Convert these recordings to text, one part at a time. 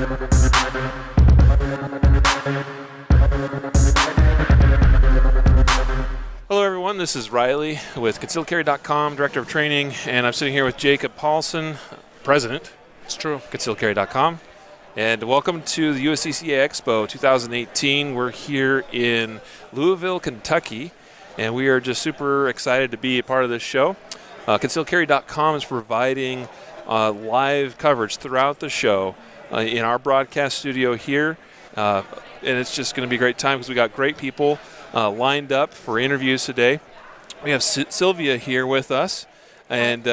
Hello everyone, this is Riley with ConcealedCarry.com, Director of Training, and I'm sitting here with Jacob Paulson, President. It's true. ConcealedCarry.com. And welcome to the USCCA Expo 2018. We're here in Louisville, Kentucky, and we are just super excited to be a part of this show. ConcealedCarry.com is providing live coverage throughout the show in our broadcast studio here, and it's just going to be a great time because we got great people lined up for interviews today. We have Sylvia here with us, and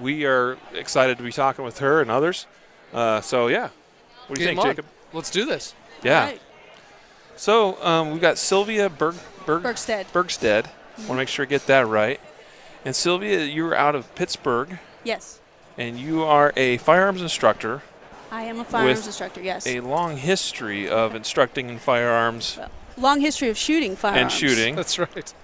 we are excited to be talking with her and others. So, yeah. What do you think, Jacob? Let's do this. Yeah. Right. So we've got Sylvia Bergstedt. Want to make sure I get that right. And Sylvia, you're out of Pittsburgh, Yes, and you are a firearms instructor. I am a firearms instructor, yes. A long history of instructing in firearms. Long history of shooting firearms. And shooting. That's right.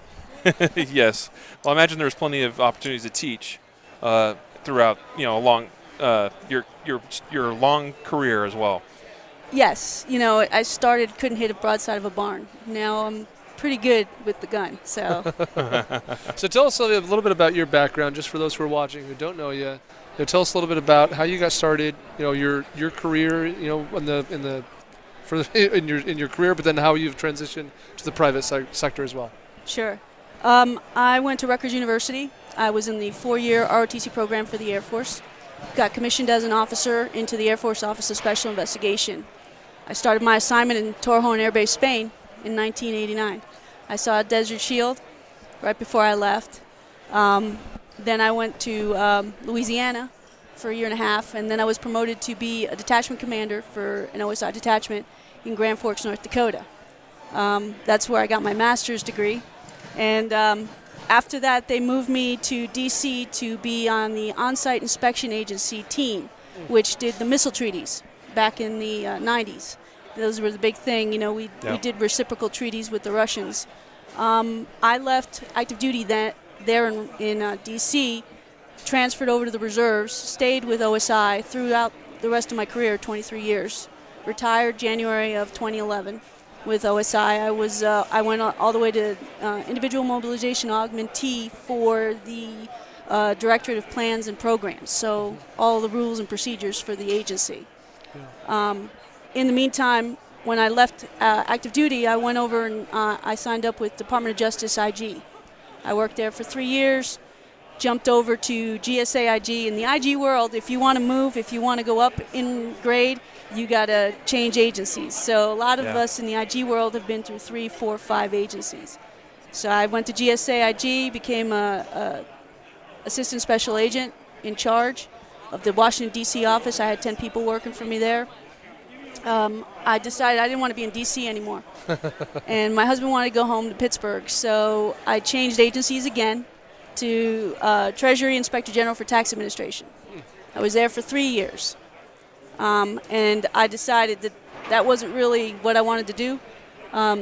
Yes. Well, I imagine there's plenty of opportunities to teach throughout, along your long career as well. Yes. I couldn't hit a broadside of a barn. Now I'm pretty good with the gun, so. So tell us, Sylvia, a little bit about your background, just for those who are watching who don't know you. Tell us a little bit about how you got started, your career, in your career, but then how you've transitioned to the private sector as well. Sure. I went to Rutgers University. I was in the 4-year ROTC program for the Air Force. Got commissioned as an officer into the Air Force Office of Special Investigation. I started my assignment in Torrejon Air Base, Spain in 1989. I saw Desert Shield right before I left. Then I went to Louisiana for a year and a half, and then I was promoted to be a detachment commander for an OSI detachment in Grand Forks, North Dakota. That's where I got my master's degree. And after that, they moved me to D.C. to be on the on-site inspection agency team, which did the missile treaties back in the 90s. Those were the big thing. We did reciprocal treaties with the Russians. I left active duty there in D.C., transferred over to the reserves, stayed with OSI throughout the rest of my career, 23 years. Retired January of 2011 with OSI. I went all the way to individual mobilization augmentee for the Directorate of Plans and Programs, so all the rules and procedures for the agency. In the meantime, when I left active duty, I went over and I signed up with Department of Justice IG. I worked there for 3 years, jumped over to GSA IG. In the IG world, if you want to move, if you want to go up in grade, you got to change agencies. So a lot of us in the IG world have been through 3, 4, 5 agencies. So I went to GSA IG, became a assistant special agent in charge of the Washington, D.C. office. I had 10 people working for me there. I decided I didn't want to be in D.C. anymore. And my husband wanted to go home to Pittsburgh. So I changed agencies again to Treasury Inspector General for Tax Administration. I was there for 3 years. And I decided that wasn't really what I wanted to do.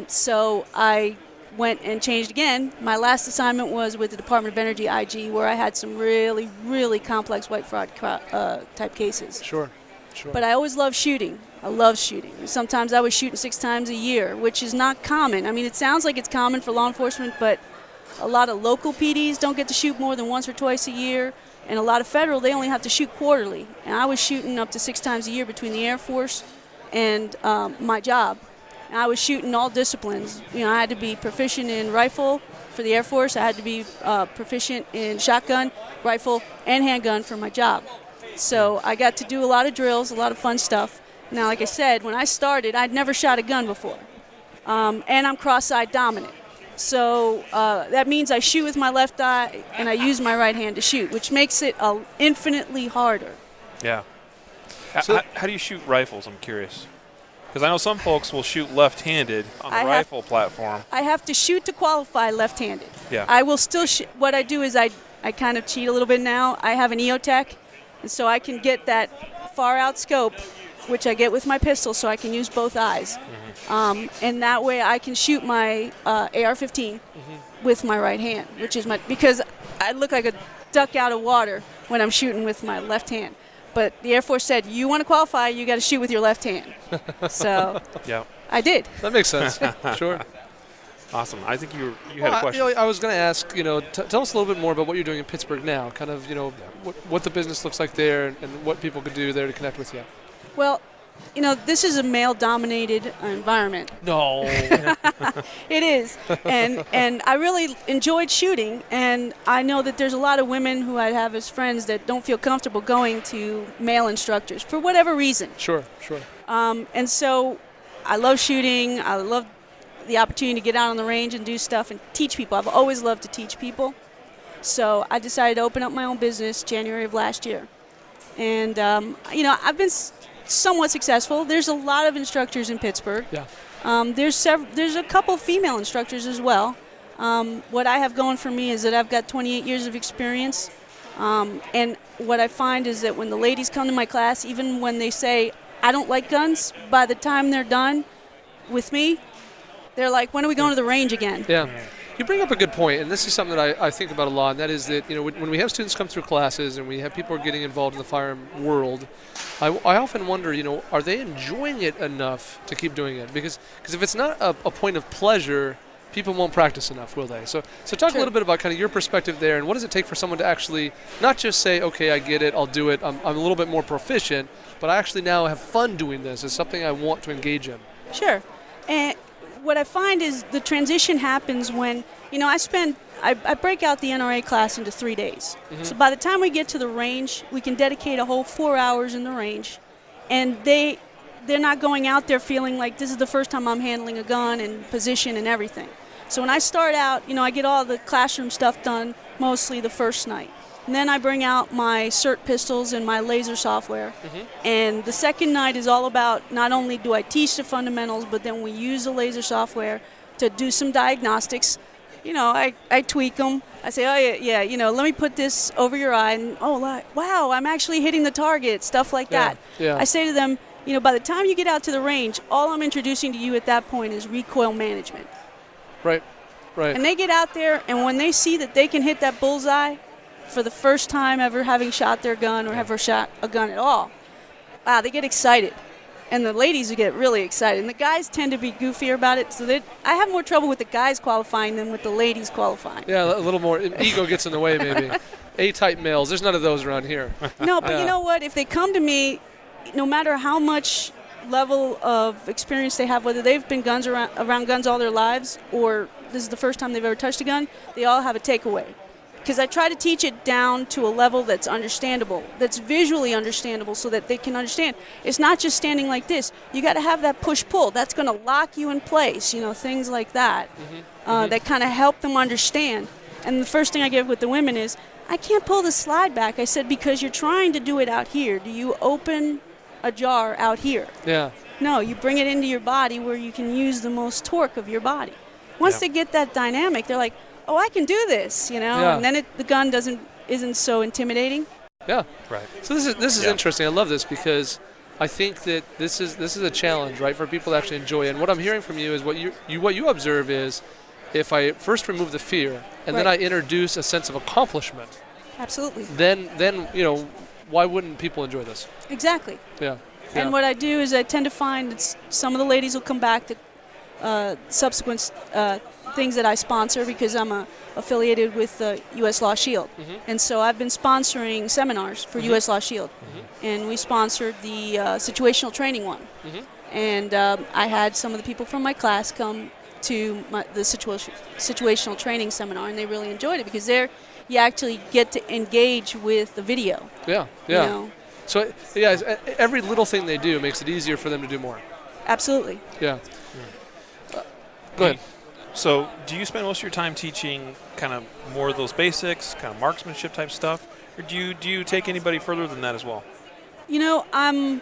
So I went and changed again. My last assignment was with the Department of Energy IG, where I had some really, really complex white fraud type cases. Sure. But I always loved shooting. I love shooting. Sometimes I was shooting 6 times a year, which is not common. I mean, it sounds like it's common for law enforcement, but a lot of local PDs don't get to shoot more than once or twice a year, and a lot of federal, they only have to shoot quarterly. And I was shooting up to 6 times a year between the Air Force and my job. And I was shooting all disciplines. I had to be proficient in rifle for the Air Force. I had to be proficient in shotgun, rifle, and handgun for my job. So I got to do a lot of drills, a lot of fun stuff. Now, like I said, when I started, I'd never shot a gun before. And I'm cross-eyed dominant. So that means I shoot with my left eye and I use my right hand to shoot, which makes it infinitely harder. Yeah. So how do you shoot rifles, I'm curious? Because I know some folks will shoot left-handed on the rifle platform. I have to shoot to qualify left-handed. Yeah. I will still what I do is I kind of cheat a little bit now. I have an EOTech, and so I can get that far-out scope, which I get with my pistol, so I can use both eyes. Mm-hmm. And that way I can shoot my AR-15 with my right hand, because I look like a duck out of water when I'm shooting with my left hand. But the Air Force said, you want to qualify, you got to shoot with your left hand. So Yeah. I did. That makes sense. Sure. Awesome. I think you had a question. I was going to ask, tell us a little bit more about what you're doing in Pittsburgh now, kind of, what the business looks like there and what people could do there to connect with you. Well, this is a male-dominated environment. No. It is. And I really enjoyed shooting, and I know that there's a lot of women who I have as friends that don't feel comfortable going to male instructors for whatever reason. Sure. And so I love shooting. I love the opportunity to get out on the range and do stuff and teach people. I've always loved to teach people. So I decided to open up my own business January of last year. And, I've been somewhat successful. There's a lot of instructors in Pittsburgh. Yeah. There's a couple female instructors as well. What I have going for me is that I've got 28 years of experience. And what I find is that when the ladies come to my class, even when they say, I don't like guns, by the time they're done with me, they're like, when are we going to the range again? Yeah. You bring up a good point, and this is something that I think about a lot, and that is that when we have students come through classes and we have people getting involved in the firearm world, I often wonder, are they enjoying it enough to keep doing it? Because if it's not a point of pleasure, people won't practice enough, will they? So talk a little bit about kind of your perspective there, and what does it take for someone to actually not just say, okay, I get it, I'll do it, I'm a little bit more proficient, but I actually now have fun doing this. It's something I want to engage in. Sure. And what I find is the transition happens when, I break out the NRA class into 3 days. Mm-hmm. So by the time we get to the range, we can dedicate a whole 4 hours in the range. And they're not going out there feeling like this is the first time I'm handling a gun and position and everything. So when I start out, I get all the classroom stuff done mostly the first night. And then I bring out my CERT pistols and my laser software. Mm-hmm. And the second night is all about not only do I teach the fundamentals, but then we use the laser software to do some diagnostics. I tweak them. I say, oh, yeah, let me put this over your eye. And, wow, I'm actually hitting the target, stuff like that. Yeah. I say to them, by the time you get out to the range, all I'm introducing to you at that point is recoil management. Right. And they get out there, and when they see that they can hit that bullseye, for the first time ever having shot their gun or ever shot a gun at all, wow, they get excited. And the ladies get really excited. And the guys tend to be goofier about it. So I have more trouble with the guys qualifying than with the ladies qualifying. Yeah, a little more. Ego gets in the way, maybe. A-type males. There's none of those around here. No, but you know what? If they come to me, no matter how much level of experience they have, whether they've been around guns all their lives or this is the first time they've ever touched a gun, they all have a takeaway. Because I try to teach it down to a level that's understandable, that's visually understandable so that they can understand. It's not just standing like this. You got to have that push-pull. That's going to lock you in place, things like that, that kind of help them understand. And the first thing I give with the women is, I can't pull the slide back. I said, because you're trying to do it out here. Do you open a jar out here? Yeah. No, you bring it into your body where you can use the most torque of your body. Once they get that dynamic, they're like, oh, I can do this, and then the gun isn't so intimidating. Yeah, right. So this is interesting. I love this because I think that this is a challenge, right, for people to actually enjoy it. And what I'm hearing from you is what you observe is if I first remove the fear and then I introduce a sense of accomplishment. Absolutely. Then why wouldn't people enjoy this? Exactly. Yeah. And what I do is I tend to find that some of the ladies will come back to subsequent things that I sponsor because I'm affiliated with the U.S. Law Shield. Mm-hmm. And so I've been sponsoring seminars for U.S. Law Shield. Mm-hmm. And we sponsored the situational training one. Mm-hmm. And I had some of the people from my class come to the situational training seminar, and they really enjoyed it because you actually get to engage with the video. Yeah. So, every little thing they do makes it easier for them to do more. Absolutely. Yeah. Go ahead. So do you spend most of your time teaching kind of more of those basics, kind of marksmanship type stuff, or do you take anybody further than that as well? I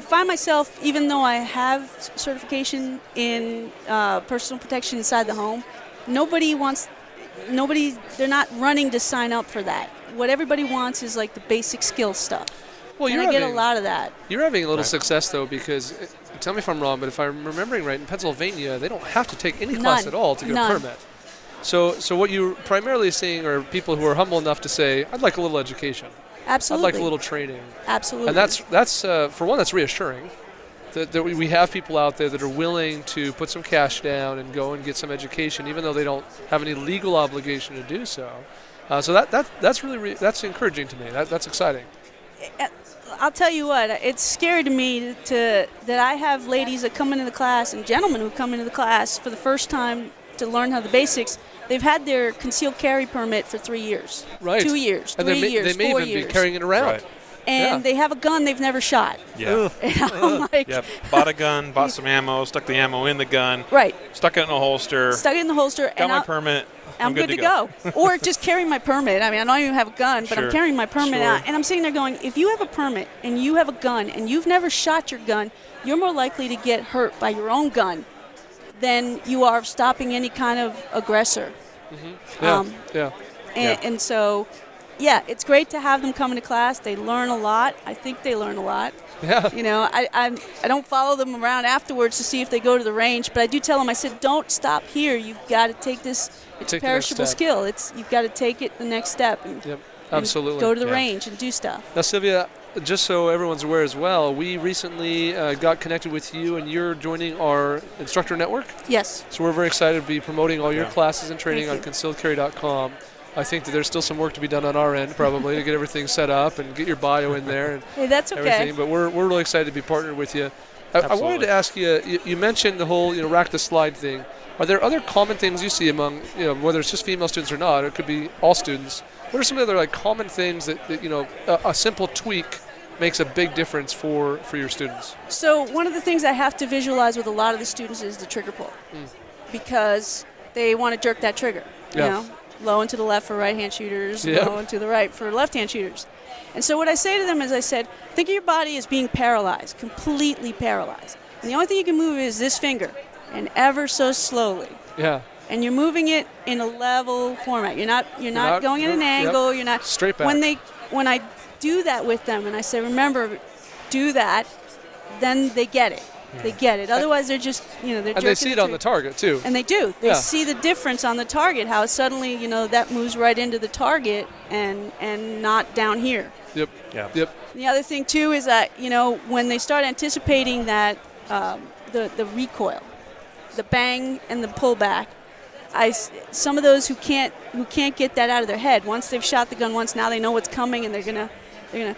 find myself, even though I have certification in personal protection inside the home, they're not running to sign up for that. What everybody wants is like the basic skill stuff. Well, I get a lot of that. You're having a little success, though, because, tell me if I'm wrong, but if I'm remembering right, in Pennsylvania, they don't have to take any class at all to get a permit. So what you're primarily seeing are people who are humble enough to say, I'd like a little education. Absolutely. I'd like a little training. Absolutely. And that's for one, that's reassuring. That we have people out there that are willing to put some cash down and go and get some education, even though they don't have any legal obligation to do so. So that's really that's encouraging to me. That's exciting. I'll tell you what, it's scary to me that I have ladies that come into the class and gentlemen who come into the class for the first time to learn how the basics. They've had their concealed carry permit for 3 years, right? 2 years, and 3 years, they may 4 even years. be carrying it around. Right. And they have a gun they've never shot. Yeah. I'm like, Bought a gun, bought some ammo, stuck the ammo in the gun. Right. Stuck it in a holster. Stuck it in the holster. Got my permit. I'm good to go. Or just carrying my permit. I mean, I don't even have a gun, but I'm carrying my permit out. And I'm sitting there going, if you have a permit and you have a gun and you've never shot your gun, you're more likely to get hurt by your own gun than you are stopping any kind of aggressor. And so, yeah, it's great to have them come into class. They learn a lot. I think they learn a lot. Yeah. You know, I don't follow them around afterwards to see if they go to the range, but I do tell them, I said, don't stop here. You've got to take this. It's a perishable skill. You've got to take it the next step. And, absolutely. And go to the range and do stuff. Now, Sylvia, just so everyone's aware as well, we recently got connected with you, and you're joining our instructor network. Yes. So we're very excited to be promoting all your classes and training on concealedcarry.com. I think that there's still some work to be done on our end, probably, to get everything set up and get your bio in there. And hey, that's okay. Everything. But we're really excited to be partnered with you. I wanted to ask you, you mentioned the whole rack to slide thing. Are there other common things you see among, whether it's just female students or not, it could be all students. What are some of the other common things that a simple tweak makes a big difference for your students? So one of the things I have to visualize with a lot of the students is the trigger pull, because they want to jerk that trigger, you know. Low and to the left for right-hand shooters, low and to the right for left-hand shooters. And so what I say to them is I said, think of your body as being paralyzed, completely paralyzed. And the only thing you can move is this finger, and ever so slowly. Yeah. And you're moving it in a level format. You're not going at an angle. You're not straight back. When I do that with them and I say, remember, do that, then they get it. They get it. Otherwise, they're just, they're jerking. And they see it on the target, too. And they do. They see the difference on the target, how suddenly, that moves right into the target and not down here. Yep. Yeah. Yep. The other thing, too, is that, when they start anticipating that the recoil, the bang and the pullback, some of those who can't get that out of their head, once they've shot the gun once, now they know what's coming, and they're gonna now,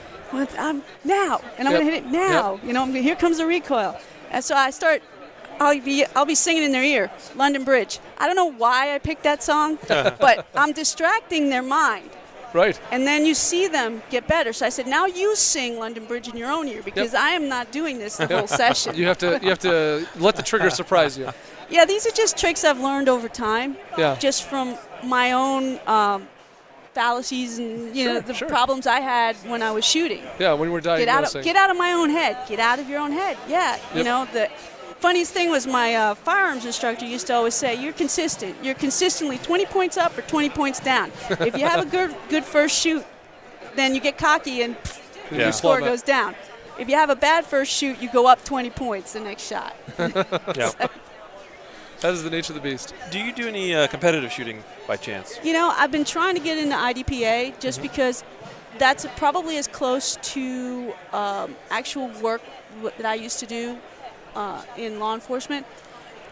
and I'm gonna hit it now. Here comes the recoil. And so I'll be singing in their ear, London Bridge. I don't know why I picked that song, but I'm distracting their mind. Right. And then you see them get better. So I said, now you sing London Bridge in your own ear, because I am not doing this the whole session. You have to let the trigger surprise you. Yeah, these are just tricks I've learned over time, just from my own fallacies and the problems I had when I was shooting. Yeah, when we're diagnosing. Get out of my own head. Get out of your own head. Yeah, the funniest thing was my firearms instructor used to always say, you're consistent. You're consistently 20 points up or 20 points down. If you have a good first shoot, then you get cocky and your score goes down. If you have a bad first shoot, you go up 20 points the next shot. That is the nature of the beast. Do you do any competitive shooting by chance? I've been trying to get into IDPA just because that's probably as close to actual work that I used to do in law enforcement.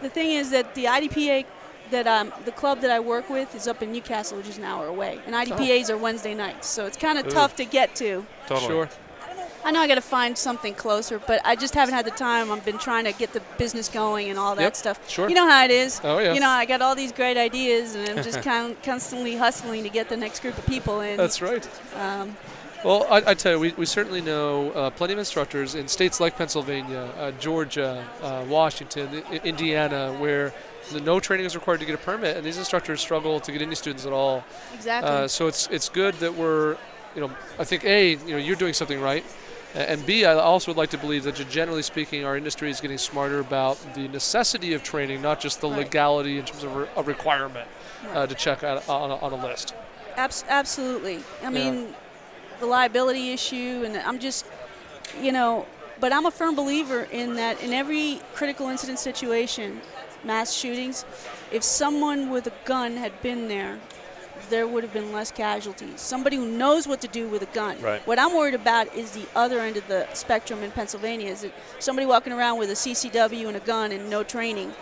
The thing is that the IDPA, the club that I work with is up in Newcastle, which is an hour away. And IDPAs are Wednesday nights, so it's kind of tough to get to. Totally. Sure. I know I got to find something closer, but I just haven't had the time. I've been trying to get the business going and all that stuff. Sure. You know how it is. Oh, yeah. I got all these great ideas, and I'm just constantly hustling to get the next group of people in. That's right. Well, I tell you, we certainly know plenty of instructors in states like Pennsylvania, Georgia, Washington, Indiana, where no training is required to get a permit, and these instructors struggle to get any students at all. Exactly. So it's good that we're, I think, A, you're doing something right. And B, I also would like to believe that, generally speaking, our industry is getting smarter about the necessity of training, not just the legality in terms of a requirement to check out on a list. Absolutely. I mean, the liability issue, and I'm just, but I'm a firm believer in that in every critical incident situation, mass shootings, if someone with a gun had been there, there would have been less casualties. Somebody who knows what to do with a gun. Right. What I'm worried about is the other end of the spectrum in Pennsylvania, is that somebody walking around with a CCW and a gun and no training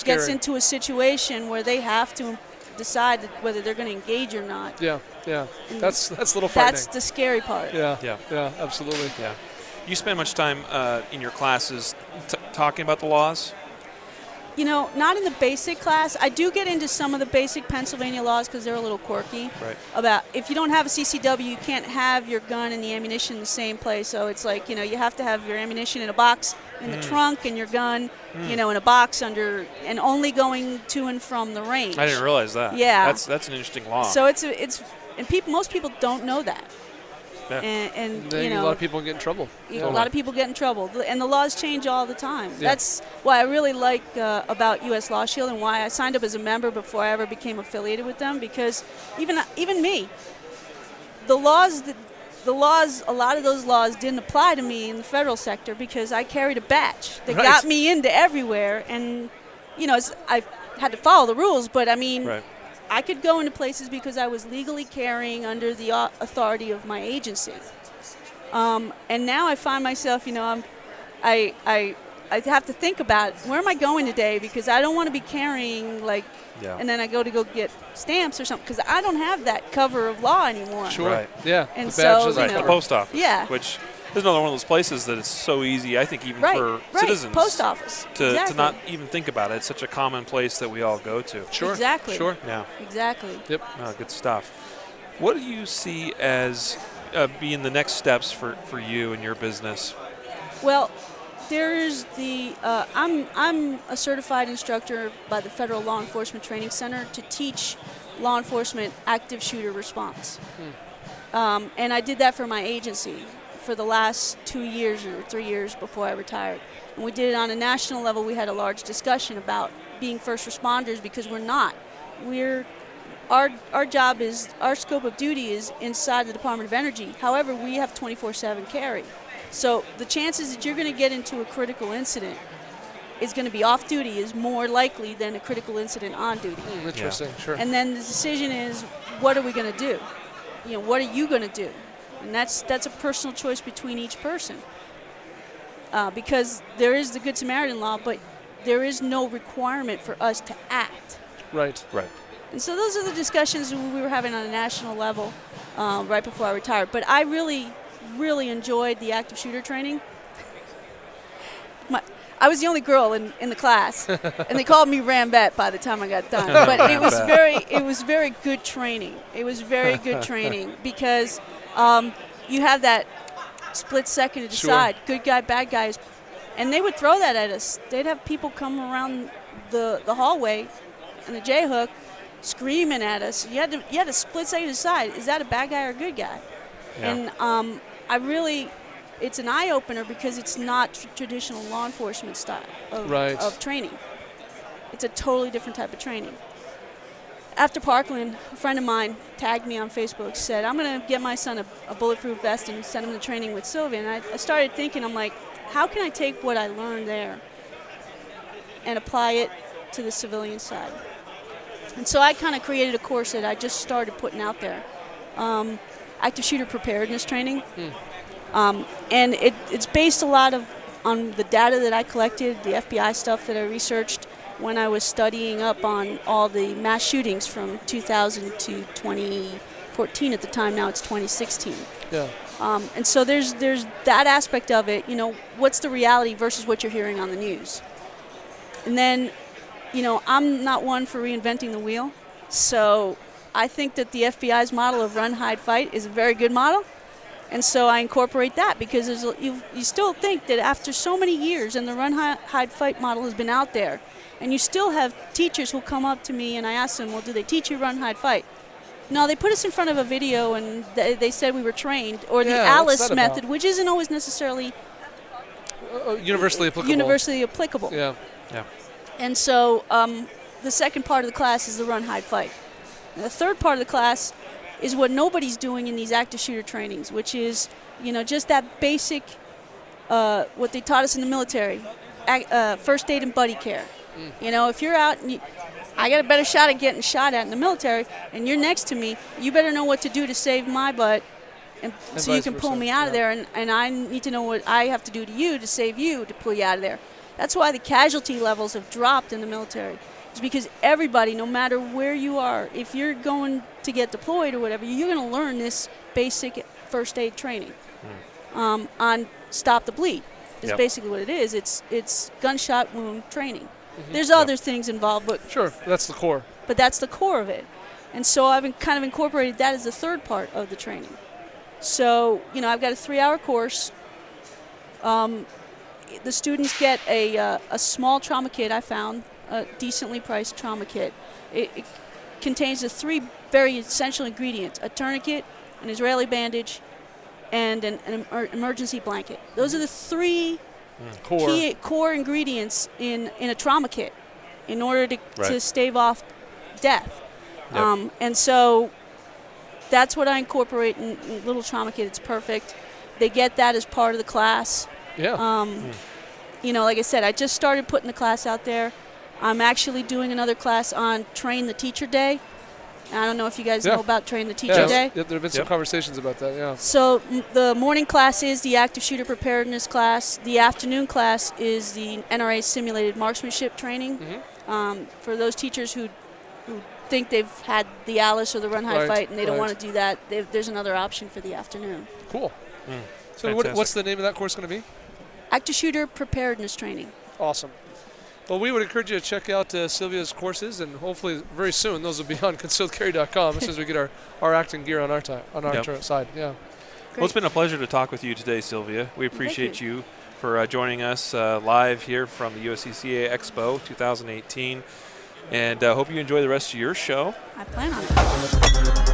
gets into a situation where they have to decide whether they're going to engage or not. Yeah. And That's a little frightening. That's the scary part. Yeah, absolutely. Yeah. You spend much time in your classes talking about the laws? You know, not in the basic class. I do get into some of the basic Pennsylvania laws because they're a little quirky. Right. About if you don't have a CCW, you can't have your gun and the ammunition in the same place. So it's like, you know, you have to have your ammunition in a box in the trunk and your gun, you know, in a box under, and only going to and from the range. I didn't realize that. Yeah. That's an interesting law. So it's and most people don't know that. Yeah. And you you know, know, a lot of people get in trouble. a lot of people get in trouble, and the laws change all the time. Yeah. That's why I really like about U.S. Law Shield, and why I signed up as a member before I ever became affiliated with them. Because even me, a lot of those laws didn't apply to me in the federal sector because I carried a badge that got me into everywhere, and you know, I had to follow the rules, but I mean. Right. I could go into places because I was legally carrying under the authority of my agency. And now I find myself, you know, I have to think about where am I going today, because I don't want to be carrying and then I go get stamps or something, because I don't have that cover of law anymore. Sure. Right. Yeah. And the badge so, doesn't you Right, know, the post office. Yeah. Which is another one of those places that it's so easy, I think, even for citizens Post office. to not even think about it. It's such a common place that we all go to. Sure. Exactly. Sure. Yeah. Exactly. Yep. Oh, good stuff. What do you see as being the next steps for you and your business? Well, there's the I'm a certified instructor by the Federal Law Enforcement Training Center to teach law enforcement active shooter response. And I did that for my agency for the last 2 years or 3 years before I retired. And we did it on a national level. We had a large discussion about being first responders, because we're not. Our job is, our scope of duty is inside the Department of Energy. However, we have 24/7 carry. So the chances that you're going to get into a critical incident is going to be off duty is more likely than a critical incident on duty. Interesting. Sure. And then the decision is, what are we going to do? You know, what are you going to do? And that's a personal choice between each person. Because there is the Good Samaritan law, but there is no requirement for us to act. Right. Right. And so those are the discussions we were having on a national level right before I retired. But I really, really enjoyed the active shooter training. I was the only girl in the class, and they called me Rambette by the time I got done. But it was very good training. It was very good training because you have that split second to decide, good guy, bad guys, and they would throw that at us. They'd have people come around the hallway and the J hook screaming at us. You had to split second to decide, is that a bad guy or a good guy? Yeah. And it's an eye-opener because it's not traditional law enforcement style of training. It's a totally different type of training. After Parkland, a friend of mine tagged me on Facebook, said, I'm going to get my son a bulletproof vest and send him to training with Sylvia. And I started thinking, I'm like, how can I take what I learned there and apply it to the civilian side? And so I kind of created a course that I just started putting out there, active shooter preparedness training. And it's based a lot on the data that I collected, the FBI stuff that I researched when I was studying up on all the mass shootings from 2000 to 2014 at the time. Now it's 2016. Yeah. And so there's that aspect of it. You know, what's the reality versus what you're hearing on the news? And then, you know, I'm not one for reinventing the wheel. So I think that the FBI's model of run, hide, fight is a very good model. And so I incorporate that because you still think that after so many years, and the run, hide, fight model has been out there, and you still have teachers who come up to me and I ask them, well, do they teach you run, hide, fight? No, they put us in front of a video and they said we were trained, or the Alice method, which isn't always necessarily universally applicable. Universally applicable. Yeah. Yeah. And so the second part of the class is the run, hide, fight. And the third part of the class is what nobody's doing in these active shooter trainings, which is, you know, just that basic, what they taught us in the military, first aid and buddy care. You know, if you're out, and I got a better shot at getting shot at in the military, and you're next to me. You better know what to do to save my butt, and so you can pull me out of there. And I need to know what I have to do to you to save you, to pull you out of there. That's why the casualty levels have dropped in the military. It's because everybody, no matter where you are, if you're going to get deployed or whatever, you're going to learn this basic first aid training on stop the bleed. Is basically what it is. It's gunshot wound training. There's other things involved, but sure, that's the core. But that's the core of it, and so I've kind of incorporated that as the third part of the training. So I've got a 3-hour course. The students get a small trauma kit. I found a decently priced trauma kit. It contains the 3 very essential ingredients: a tourniquet, an Israeli bandage, and an emergency blanket. Those are the 3 key core ingredients in a trauma kit in order to stave off death. And so that's what I incorporate in little trauma kit. It's perfect. They get that as part of the class. Like I said, I just started putting the class out there. I'm actually doing another class on Train the Teacher Day. I don't know if you guys know about Train the Teacher Day. There have been some conversations about that, So the morning class is the active shooter preparedness class. The afternoon class is the NRA simulated marksmanship training. For those teachers who think they've had the Alice or the Run High fight and they don't want to do that, there's another option for the afternoon. Cool. So what's the name of that course going to be? Active shooter preparedness training. Awesome. Well, we would encourage you to check out Sylvia's courses, and hopefully very soon those will be on concealedcarry.com as soon as we get our acting gear on our side. Yeah. Well, it's been a pleasure to talk with you today, Sylvia. We appreciate you for joining us live here from the USCCA Expo 2018, and hope you enjoy the rest of your show. I plan on it.